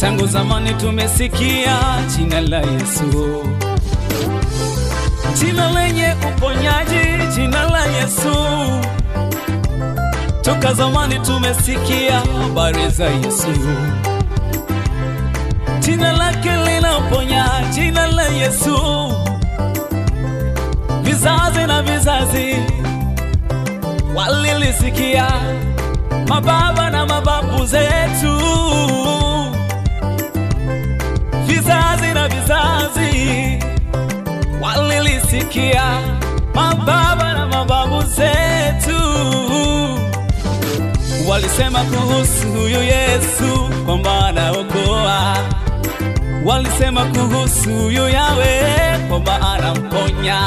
Tangu zamani tumesikia jina la Yesu, jina lenye uponyaji, jina la Yesu. Toka zamani tumesikia habari za Yesu, jina lake linaponya, jina la Yesu. Vizazi na vizazi walilisikia, mababa na mababu zetu. Vizazi na vizazi walilisikia, mababa na mababu zetu. Walisema kuhusu huyu Yesu kwamba anaokoa, walisema kuhusu huyu Yahweh kwamba anamponya.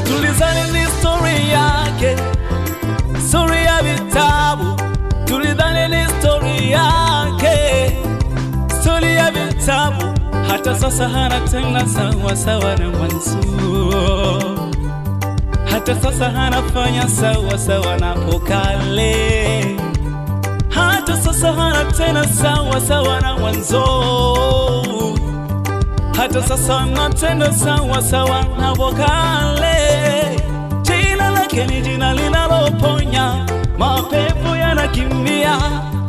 Tulizani ni story yake, story ya vitabu. Tulidhani ni story yake, story ya vitabu. Hata sasa hana tena sawa sawa na mwanzo, hata sasa hanafanya sawa sawa na pokale. Hata sasa hana tena sawa sawa na mwanzo, hata sasa anatenda sawa sawa na pokale. Jina lake ni jina linaloponya, mapepo yanakimbia.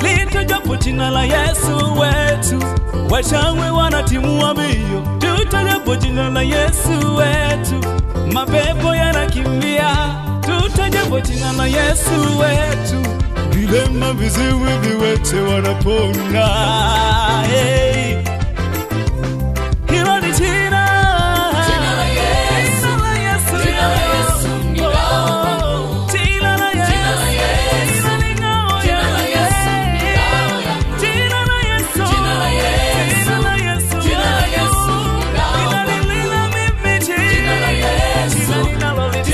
Litajapo jina la Yesu wetu, wachawi wanatimua mbio. Tutajapo jina la Yesu wetu, mapepo yanakimbia. Tutajapo jina la Yesu wetu, vilema viziwi viwete wanapona. Hey, hilo ni jina, jina la Yesu, jina la Yesu ni ngao, jina la Yesu, jina la Yesu ni ngao, jina la Yesu ni ngao, jina la Yesu, jina la Yesu, jina la Yesu, jina la Yesu ni ngao, linalila mimi jina la Yesu, jina la Yesu,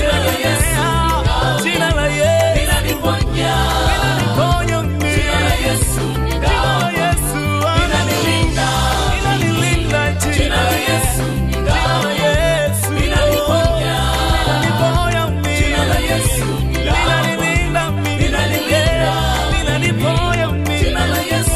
jina la Yesu linaniponya, linaniponya mimi, jina la Yesu ni ngao, Yesu linanilinda, linanilinda, jina la Yesu ni ngao, Yesu linaniponya, linaniponya mimi, jina la Yesu ni ngao, linanilinda mimi, linanilinda, linaniponya mimi, jina la Yesu.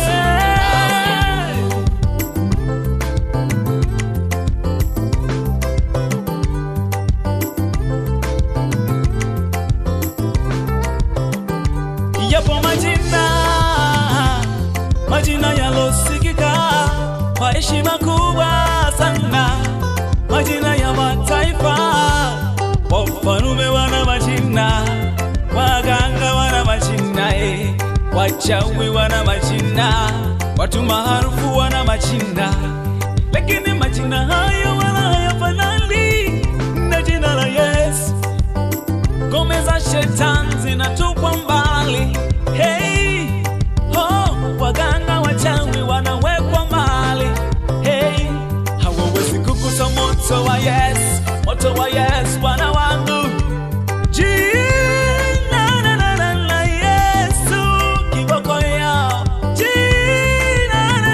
Yapo majina, majina yalosikika kwa heshima kubwa sana, majina ya mataifa. Wafalme wana majina, waganga wana majina, wachawi wana majina, watu maarufu wana majina. Lakini majina hayo wala hayafanani na jina la Yesu. Ngome za shetani zinatupwa mbali. Hey, oh, waganga wachawi wanawekwa mbali. Hey, hawawezi kugusa moto wa Yesu, moto wa Yesu Bwana wangu. Jina la Yesu kiboko yao, jina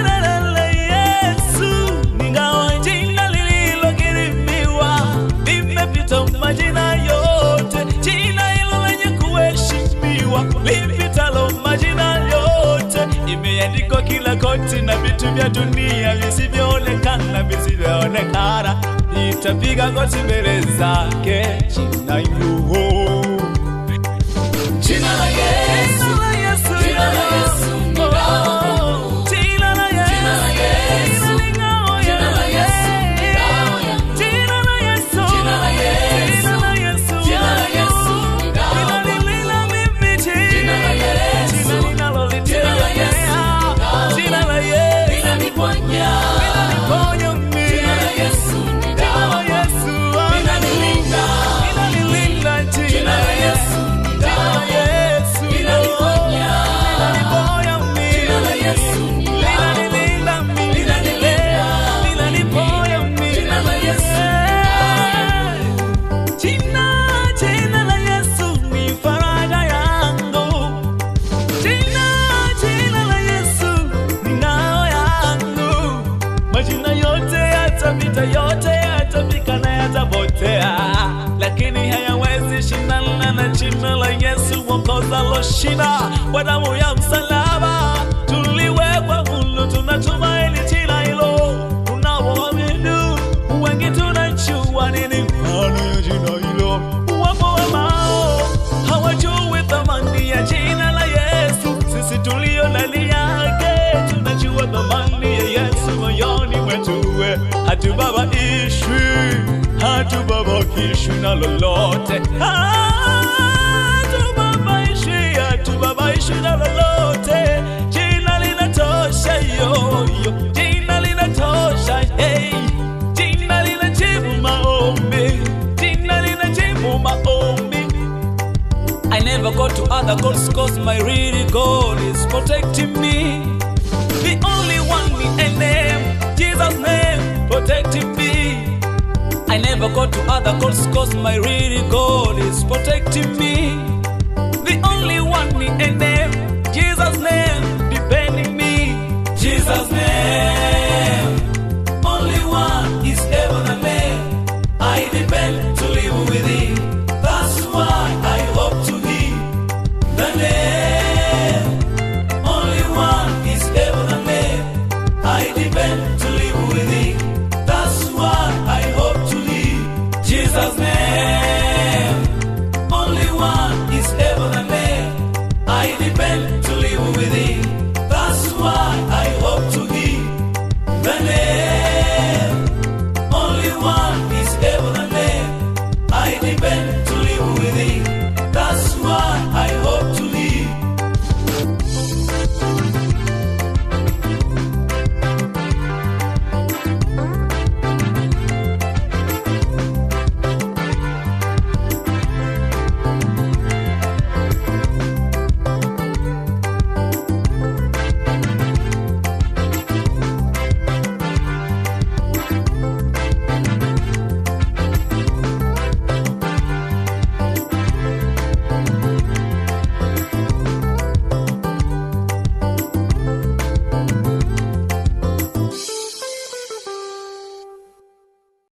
la Yesu ni ngao, jina lililokirimiwa, limepita majina yote. Jina hilo lenye kuheshimiwa, lipitalo majina yote. Imeandikwa kila koti na vitu vya dunia visivyoonekana, visivyoonekana. Nitapiga goti mbele zake, jina hilo, jina la Yesu, jina la Yesu ni ngao, jina la Yesu, jina la Yesu ni ngao, jina la Yesu ni ngao, jina la Yesu, jina la Yesu, jina la Yesu, jina la Yesu ni ngao, linalila mimi, jina la Yesu, jina la Yesu, jina la Yesu linaniponya, linaniponya mimi, jina la Yesu ni ngao, Yesu linanilinda, linanilinda, jina la Yesu ni ngao, Yesu linaniponya, linaniponya mimi, jina la Yesu ni ngao, linanilinda mimi, linanilinda, linaniponya mimi, jina la Yesu. Jina la Yesu ni faraja yangu, jina la Yesu ni ngao yangu. Majina yote yatapita, yote yatafika na yatapotea, lakini hayawezi shindana na jina la Yesu mwokozi aloshinda. Kwa damu ya msalaba tuliwekwa huru, tunatumaini jina tuwe hatubabakishwi na lolote, hatubabaishi na lolote. Jina linatosha yoyo, jina linatosha, hey. Jina linajibu maombi, jina linajibu maombi. I never go to other gods cause my real God is protecting me. The only one with a name, Jesus' name, protecting me. I never go to other gods cause my real God is protecting me. The only one with a name, Jesus' name, defending me. Jesus' name, only one is able to name. I depend to live with Him. That's why I hope to Him. The name, only one is able to name. I depend to live with Him. That's why I hope to Him. Jesus' name, only one is able to name. I depend to live with Him.